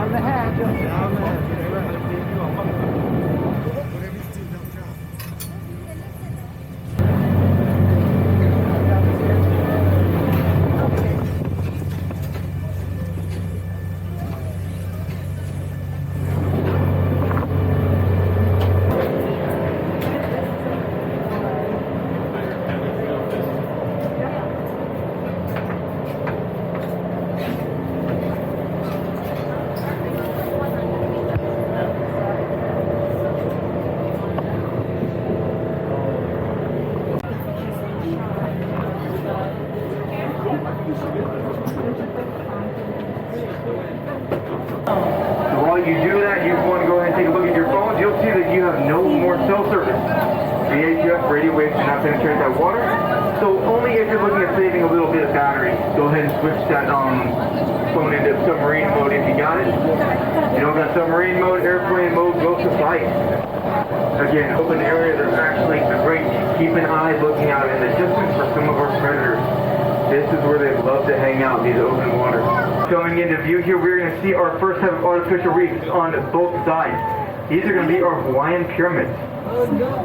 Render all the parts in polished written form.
Down the hatch. Down the hatch. So while you do that, you want to go ahead and take a look at your phones. You'll see that you have no more cell service. VHF radio waves do not penetrate that water. So only if you're looking at saving a little bit of battery, go ahead and switch that phone into submarine mode if you got it. You don't got submarine mode, airplane mode, go to flight. Again, open area, there's actually a great keep an eye looking out in the distance for some of our predators. This is where they love to hang out, these open waters. Coming into view here, we're going to see our first set of artificial reefs on both sides. These are going to be our Hawaiian Pyramids.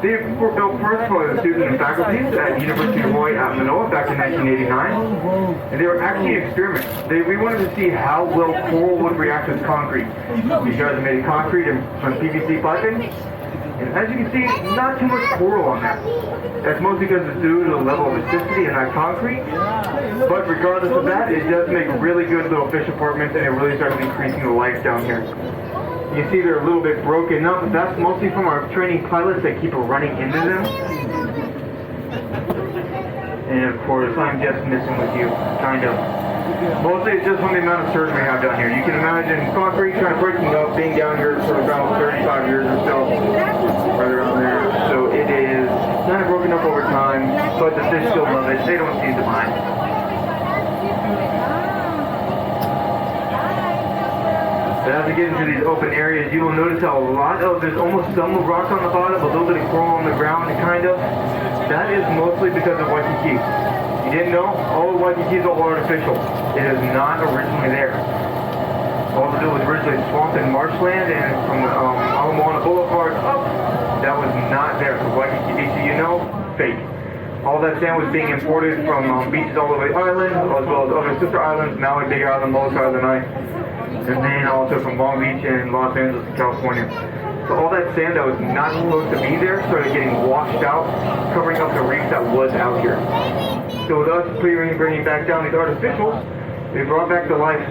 They were built first by the students and faculty at University of Hawaii at Manoa back in 1989. And they were actually experiments. We wanted to see how well coral would react with concrete. These guys made concrete and some PVC piping. And as you can see, not too much coral on there. That's mostly because it's due to the level of acidity in that concrete. But regardless of that, it does make really good little fish apartments, and it really starts increasing the life down here. You see they're a little bit broken up, but that's mostly from our training pilots that keep running into them. And of course, I'm just messing with you, kind of. Mostly it's just from the amount of surge we have down here. You can imagine concrete kind of breaking up, being down here for about 35 years or so, right around there. So it is kind of broken up over time, but the fish still love it. They don't seem to mind. But as we get into these open areas, you will notice how there's almost some rock on the bottom, a little bit of coral on the ground, kind of. That is mostly because of Waikiki. You didn't know? All of Waikiki is all artificial. It is not originally there. All it was originally swamp and marshland, and from the Ala Moana Boulevard up, that was not there. So Waikiki Beach, fake. All that sand was being imported from beaches all over the island, as well as other sister islands, Maui, Big Island, Molokai Island, and then also from Long Beach and Los Angeles and California. So all that sand that was not supposed to be there started getting washed out, covering up the reef that was out here. So with us bringing back down these artificials, they brought back to life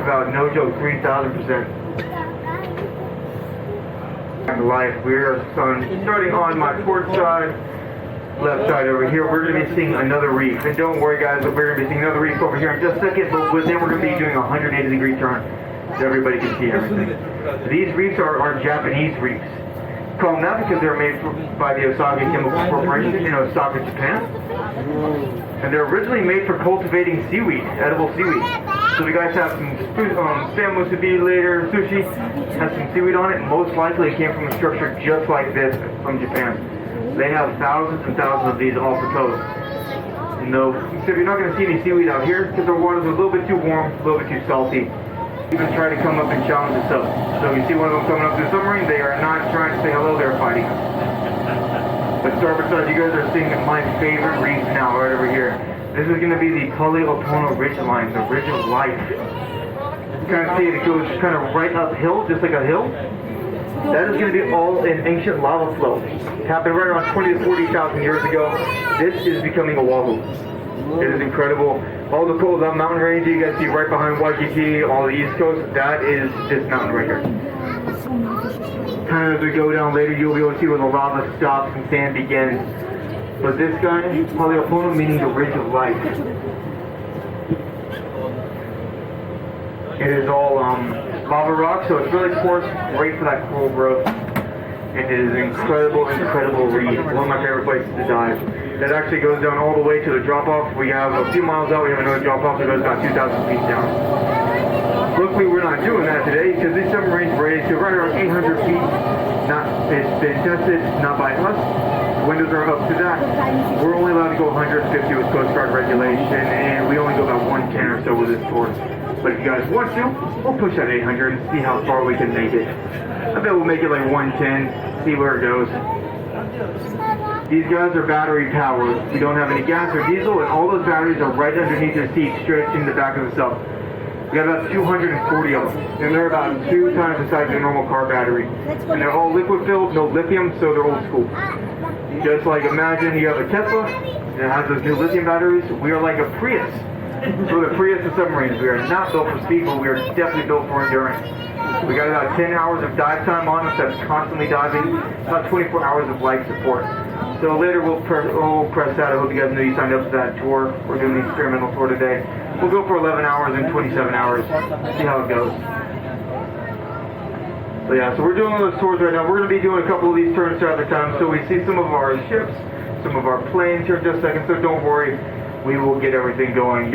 about, no joke, 3,000%. Back to life. We're starting on my port side, left side over here. We're going to be seeing another reef. And don't worry guys, we're going to be seeing another reef over here in just a second, but then we're going to be doing a 180-degree turn so everybody can see everything. These reefs are Japanese reefs. Call them that because they're made by the Osaka Chemical Corporation in Osaka, Japan. And they're originally made for cultivating seaweed, edible seaweed. So the guys have some spam musubi later, sushi, has some seaweed on it, and most likely it came from a structure just like this from Japan. They have thousands and thousands of these off the coast. No, so you're not going to see any seaweed out here because the water's a little bit too warm, a little bit too salty. Even try to come up and challenge us up. So you see one of them coming up to the submarine, they are not trying to say hello, they're fighting us. But starboard side, you guys are seeing my favorite reef now, right over here. This is going to be the Opono Ridgeline, the Ridge of Life. You kind of see it goes kind of right uphill, just like a hill. That is going to be all an ancient lava flow. It happened right around 20 to 40,000 years ago. This is becoming Oahu. It is incredible. All the cool mountain range you guys see right behind Waikiki, all the east coast, that is this mountain right here. Kind of as we go down later, you'll be able to see where the lava stops and sand begins. But this guy, Opono, meaning the Ridge of Life. It is all lava rock, so it's really coarse, great for that coral growth. And it is an incredible, incredible reef. One of my favorite places to dive. That actually goes down all the way to the drop-off. We have a few miles out, we have another drop-off that goes about 2,000 feet down. Luckily, we're not doing that today because this submarine's raised to right around 800 feet. It's been tested, not by us. Windows are up to that. We're only allowed to go 150 with Coast Guard regulation, and we only go about 110 or so with this tour. But if you guys want to, we'll push that 800 and see how far we can make it. I bet we'll make it like 110, see where it goes. These guys are battery powered. We don't have any gas or diesel, and all those batteries are right underneath their seats, straight in the back of the sub. We got about 240 of them, and they're about 2 times the size of a normal car battery. And they're all liquid filled, no lithium, so they're old school. Just like imagine you have a Tesla, and it has those new lithium batteries. We are like a Prius. We're the Prius of submarines. We are not built for speed, but we are definitely built for endurance. We got about 10 hours of dive time on us, that's constantly diving, about 24 hours of life support. So later we'll press that. I hope you guys know you signed up for that tour. We're doing the experimental tour today. We'll go for 11 hours and 27 hours, see how it goes. So yeah, so we're doing one of those tours right now. We're going to be doing a couple of these turns throughout the time, so we see some of our ships, some of our planes here in just a second, so don't worry, we will get everything going.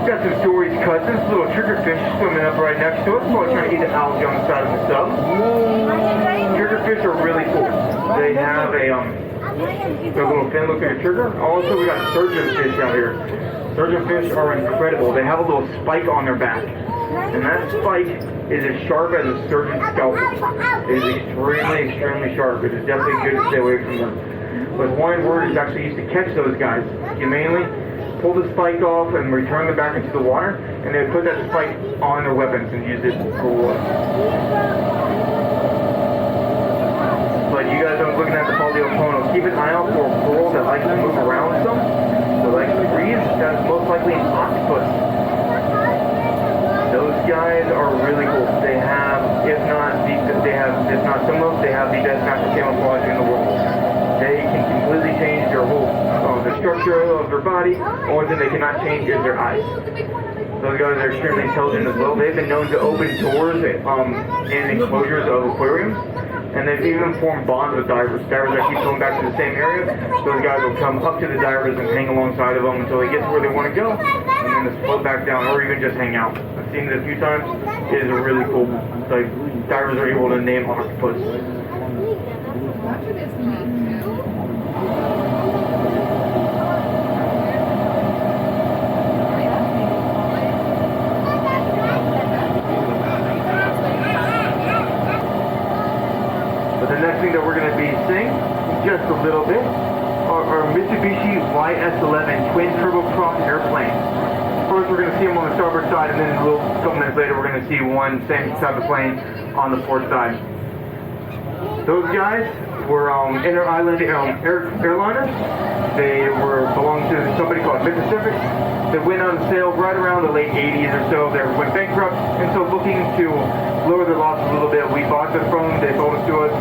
Got some Dory's cousins, little triggerfish swimming up right next to us. Probably trying to eat the algae on the side of the sub. Triggerfish are really cool. They have a their little fin look at a trigger. Also, we got surgeonfish out here. Surgeonfish are incredible. They have a little spike on their back, and that spike is as sharp as a surgeon's scalpel. It is extremely, extremely sharp. It is definitely good to stay away from them. But Hawaiian word is actually used to catch those guys humanely. Pull the spike off and return them back into the water, and they put that spike on their weapons and use it for war. But you guys are looking at the Opono. Keep an eye out for a coral that likes to move around some, that likes to breathe. That's most likely an octopus. Those guys are really cool. They have, if not some of them, they have the best natural camouflage in the world. They can completely change their whole the structure of their body. Only thing they cannot change is their eyes. Those guys are extremely intelligent as well. They've been known to open doors in enclosures of aquariums, and they've even formed bonds with divers. Divers that keep going back to the same area. Those guys will come up to the divers and hang alongside of them until they get to where they want to go, and then just float back down, or even just hang out. I've seen it a few times. It is a really cool. Like divers are able to name octopus. The next thing that we're going to be seeing, just a little bit, are Mitsubishi YS-11 twin turboprop airplanes. First, we're going to see them on the starboard side, and then a couple minutes later, we're going to see one same type of plane on the port side. Those guys were inter-island airliners. They belonged to somebody called Mississippi. They went on sale right around the late 80s or so. They went bankrupt, and so looking to lower their losses a little bit, we bought them from them. They sold it to us,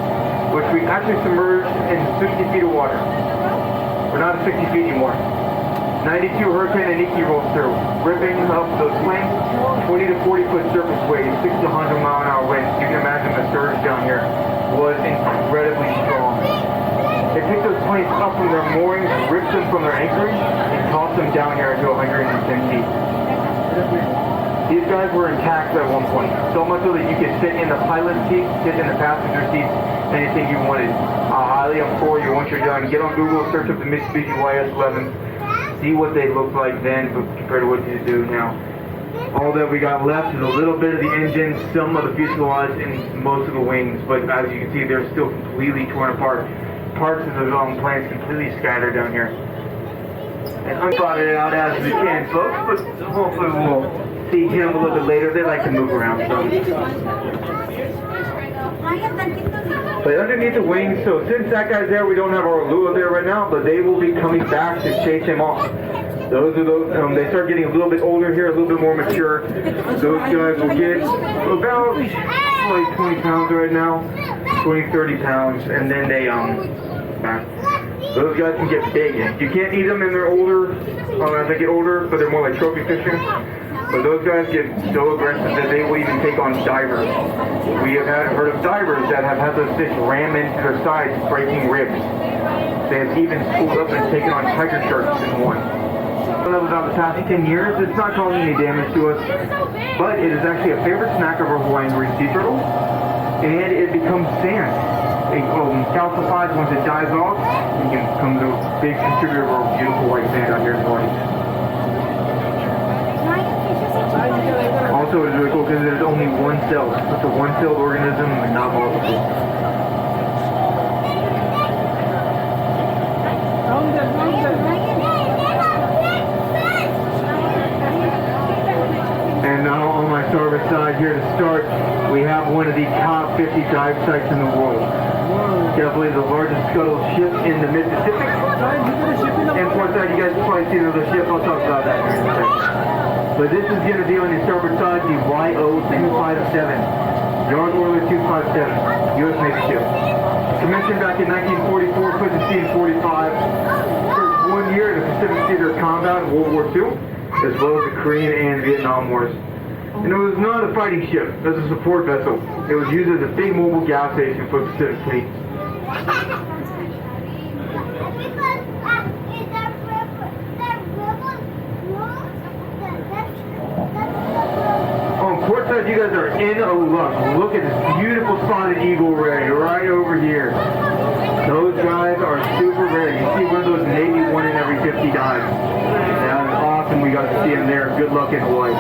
which we actually submerged in 60 feet of water. We're not at 60 feet anymore. 92 Hurricane and Nikki rolled through, ripping up those planes. 20 to 40 foot surface waves, 6 to 100 mile an hour winds. You can imagine the surge down here was incredibly strong. They picked those planes up from their moorings, ripped them from their anchorage, and tossed them down here to 110 feet. These guys were intact at one point, so much so that you could sit in the pilot seat, sit in the passenger seat, anything you wanted. I highly implore you, once you're done, get on Google, search up the Mitsubishi YS-11, see what they look like then compared to what you do now. All that we got left is a little bit of the engine, some of the fuselage, and most of the wings, but as you can see, they're still completely torn apart. Parts of the planes completely scattered down here. And unspotted it out as we can, folks, but hopefully we'll see him a little bit later. They like to move around some. But underneath the wings, so since that guy's there, we don't have our Lua there right now, but they will be coming back to chase him off. Those are those, they start getting a little bit older here, a little bit more mature. Those guys will get about like 20 pounds right now, 20, 30 pounds, and then they, those guys can get big. You can't eat them and they're older, as they get older, but they're more like trophy fishing. But those guys get so aggressive that they will even take on divers. We have heard of divers that have had those fish ram into their sides, breaking ribs. They have even schooled up and taken on tiger sharks in one. About the past 10 years, it's not causing any damage to us, but it is actually a favorite snack of our Hawaiian green sea turtle, and it becomes sand. It calcifies once it dies off, and becomes a big contributor of our beautiful white sand out here in Hawaii. Also, it's really cool because there's only one cell. It's a one-celled organism and not multiple. And now on my starboard side here to start, we have one of the top 50 dive sites in the world. Definitely the largest scuttle ship in the Mid-Pacific. And port side, you guys probably see another ship. I'll talk about that here in a second. But this is going to be on your starboard side, the YO-257. Yard Oiler 257, U.S. Navy ship. Commissioned back in 1944, put to sea in 45. Served 1 year in the Pacific Theater of Combat in World War II, as well as the Korean and Vietnam Wars. And it was not a fighting ship, it was a support vessel. It was used as a big mobile gas station for the Pacific Fleet. On port side, you guys are in a luck. Look at this beautiful spotted eagle ray right over here. Those guys are super rare. You see one of those Navy 1 in every 50 dives. That is awesome. We got to see them there. Good luck in Hawaii.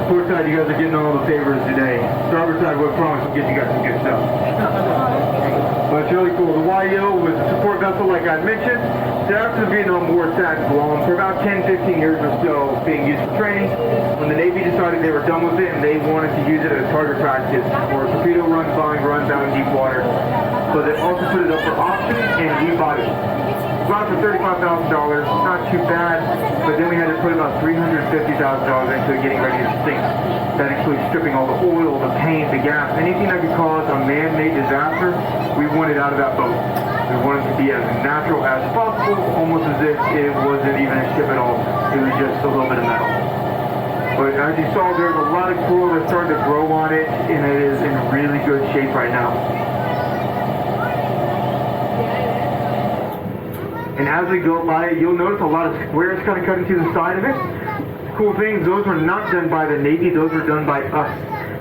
Port side, you guys are getting all the favors today. Starboard side, we promise we'll get you guys some good stuff. But it's really cool. The YO was a support vessel, like I mentioned. So after the Vietnam War sat in Guam for about 10-15 years or so, being used for training. When the Navy decided they were done with it and they wanted to use it as target practice for torpedo runs, bombing runs out in deep water. So they also put it up for auction and rebought it. Bought it for $35,000, not too bad, but then we had to put about $350,000 into it getting ready to sink. That includes stripping all the oil, the paint, the gas, anything that could cause a man-made disaster, we wanted out of that boat. We wanted it to be as natural as possible, almost as if it wasn't even a ship at all. It was just a little bit of metal. But as you saw, there's a lot of coral that started to grow on it, and it is in really good shape right now. And as we go by it, you'll notice a lot of squares kind of cut into the side of it. Cool things, those were not done by the Navy, those were done by us.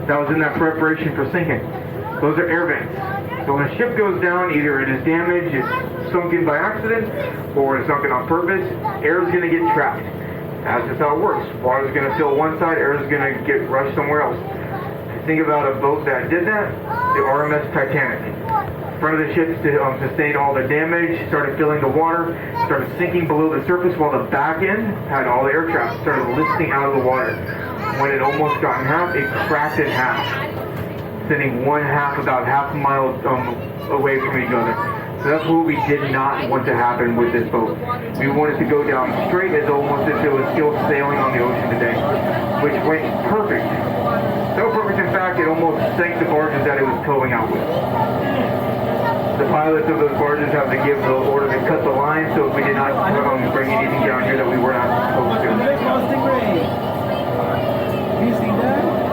That was in that preparation for sinking. Those are air vents. So when a ship goes down, either it is damaged, it's sunken by accident, or it's sunken on purpose, air is going to get trapped. That's just how it works. Water is going to fill one side, air is going to get rushed somewhere else. Think about a boat that did that, the RMS Titanic. Front of the ship sustained all the damage, started filling the water, started sinking below the surface, while the back end had all the air traps, started lifting out of the water. When it almost got in half, it cracked in half, sending one half about half a mile away from each other. So that's what we did not want to happen with this boat. We wanted to go down straight as almost if it was still sailing on the ocean today, which went perfect. So perfect, in fact, it almost sank the barges that it was towing out with. The pilots of those barges have to give the order to cut the line, so if we did not bring anything down here that we were not supposed to.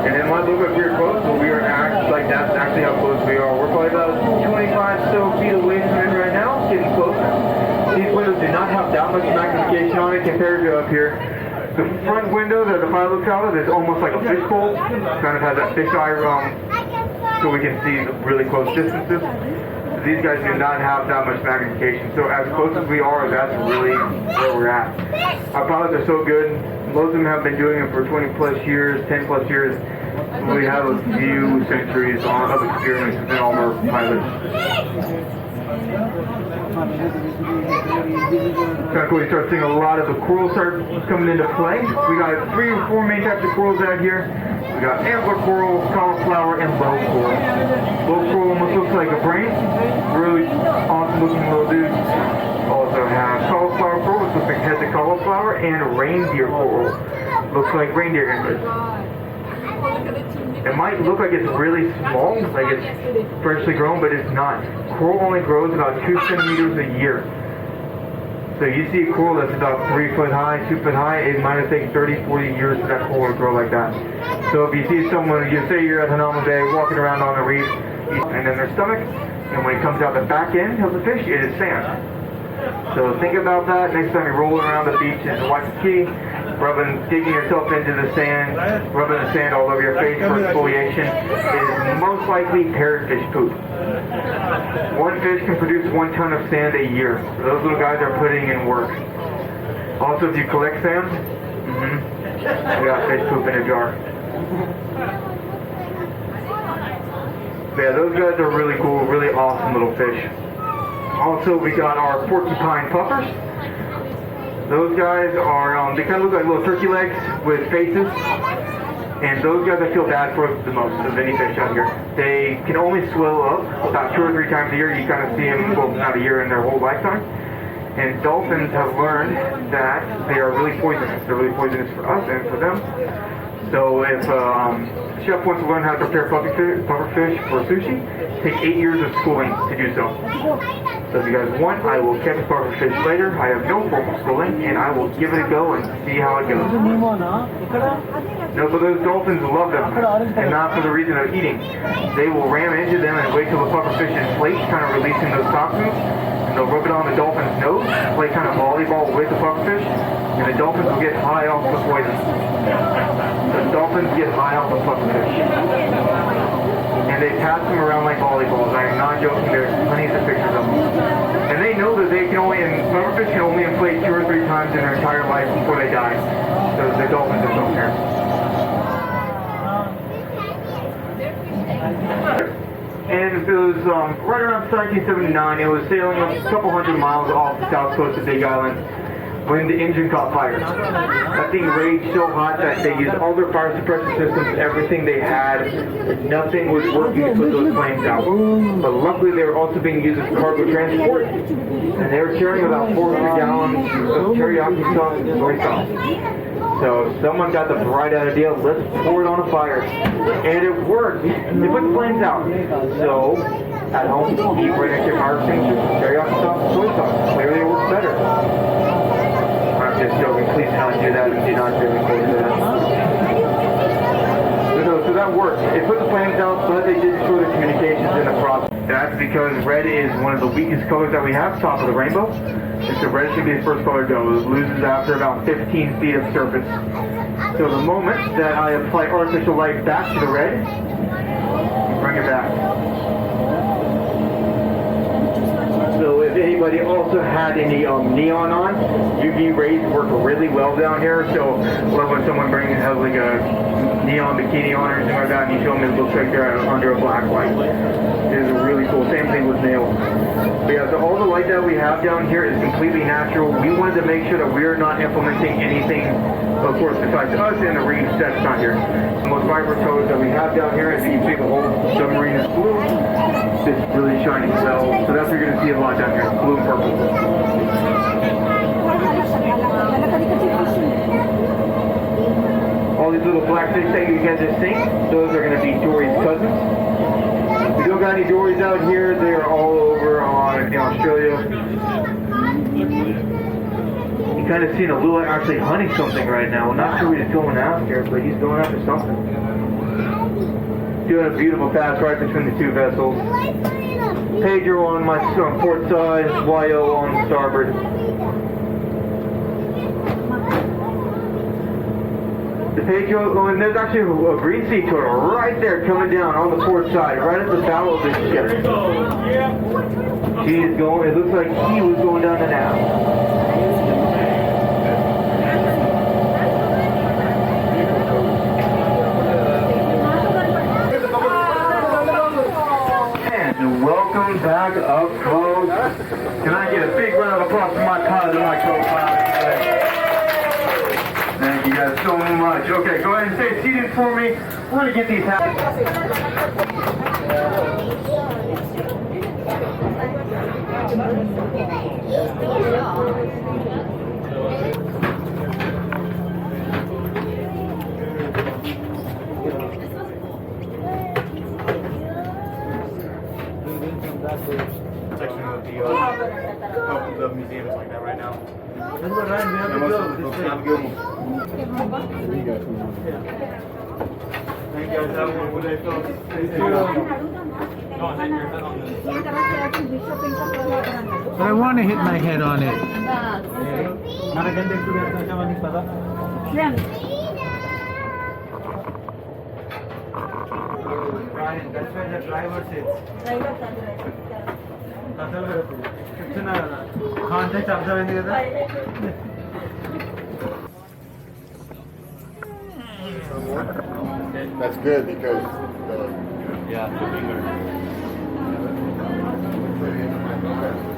And it might look like we're close, but we are that's actually how close we are. We're probably about 25 so feet away from it right now, getting closer. These windows do not have that much magnification on it compared to up here. The front window that the pilot looks out of is almost like a fishbowl. Kind of has that fisheye so we can see the really close distances. These guys do not have that much magnification. So as close as we are, that's really where we're at. Our pilots are so good. Most of them have been doing it for 20 plus years, 10 plus years. We have a few centuries of experience within all of our pilots. Kind of cool. You start seeing a lot of the corals start coming into play. We got 3 or 4 main types of corals out here. We got Antler Coral, cauliflower, and low coral. Low coral almost looks like a brain. Really awesome looking little dude. Also have cauliflower coral, which looks like heads of cauliflower, and reindeer coral. Looks like reindeer antlers. It might look like it's really small, like it's freshly grown, but it's not. Coral only grows about 2 centimeters a year. So you see a coral that's about 3 foot high, 2 foot high, it might have taken 30, 40 years for that coral to grow like that. So if you see someone, you say you're at Hanama Bay walking around on the reef, and then their stomach, And when it comes out the back end of the fish, it is sand. So think about that next time you're rolling around the beach in Waikiki, digging yourself into the sand, rubbing the sand all over your face for exfoliation. It is most likely parrotfish poop. One fish can produce 1 ton of sand a year. So those little guys are putting in work. Also, if you collect sand, you got fish poop in a jar. Yeah, those guys are really cool, really awesome little fish. Also, we got our Porcupine Puffers. Those guys are, they kind of look like little turkey legs with faces. And those guys I feel bad for the most of any fish out here. They can only swell up about 2 or 3 times a year. You kind of see them, well, not a year in their whole lifetime. And dolphins have learned that they are really poisonous. They're really poisonous for us and for them. So if a chef wants to learn how to prepare pufferfish for sushi, take 8 years of schooling to do so. So if you guys want, I will catch pufferfish later. I have no formal schooling, and I will give it a go and see how it goes. No, but those dolphins love them, and not for the reason of eating. They will ram into them and wait till the pufferfish inflates, kind of releasing those toxins. And they'll rub it on the dolphin's nose, play kind of volleyball with the pufferfish, and the dolphins will get high off the poison. The dolphins get high off the pufferfish. And they pass them around like volleyballs. I am not joking, there's plenty of pictures of them. And they know that they can only, pufferfish can only inflate 2 or 3 times in their entire life before they die. So the dolphins just don't care. And it was right around 1979. It was sailing a couple hundred miles off the south coast of Big Island when the engine caught fire. That thing raged so hot that they used all their fire suppression systems, everything they had. Nothing was working to put those flames out. But luckily they were also being used as cargo transport, and they were carrying about 400 gallons of teriyaki sauce and soy sauce. So someone got the bright idea, let's pour it on a fire. And it worked. They put the flames out. So at home, eat right next to your fire extinguisher, teriyaki sauce and soy sauce. Clearly it works better. I'm just joking. Please do not do that and do not do that. So that worked. It put the flames out, but they did destroy the communications in the process. That's because red is one of the weakest colors that we have, top of the rainbow. And so red should be the first color to go. It loses after about 15 feet of surface. So the moment that I apply artificial light back to the red, bring it back. So if anybody also had any neon on, UV rays work really well down here. So love when someone has like a neon bikini on or anything like that, and you show them it looks like they're under a black light. It is really cool. Same thing with nails. But yeah, so all the light that we have down here is completely natural. We wanted to make sure that we're not implementing anything, of course, besides us and the reefs that's not here. The most vibrant colors that we have down here, as you can see, the whole submarine is blue. It's really shiny. So that's what you're going to see a lot down here, blue and purple. All these little black fish that you guys are seeing, those are going to be Dory's cousins. We don't got any Dories out here. They are all over in Australia. You kind of seen a little actually hunting something right now. We're not sure what he's going after, but he's going after something. Doing a beautiful pass right between the two vessels. Pedro on my port side, YO on starboard. The Pedro, and there's actually a green sea turtle right there coming down on the port side, right at the bow of this ship. She is going, it looks like he was going down the nav. Welcome back up close. Can I get a big round of applause for my pilot and my co-pilot today? Thank you guys so much. Okay, go ahead and stay seated for me. We're going to get these section of the museum is like that right now. That's what Ryan, we have to go. Thank you guys. Have a wonderful day, folks. But I want to hit my head on it. That's where the driver sits. That's good because Yeah, the finger.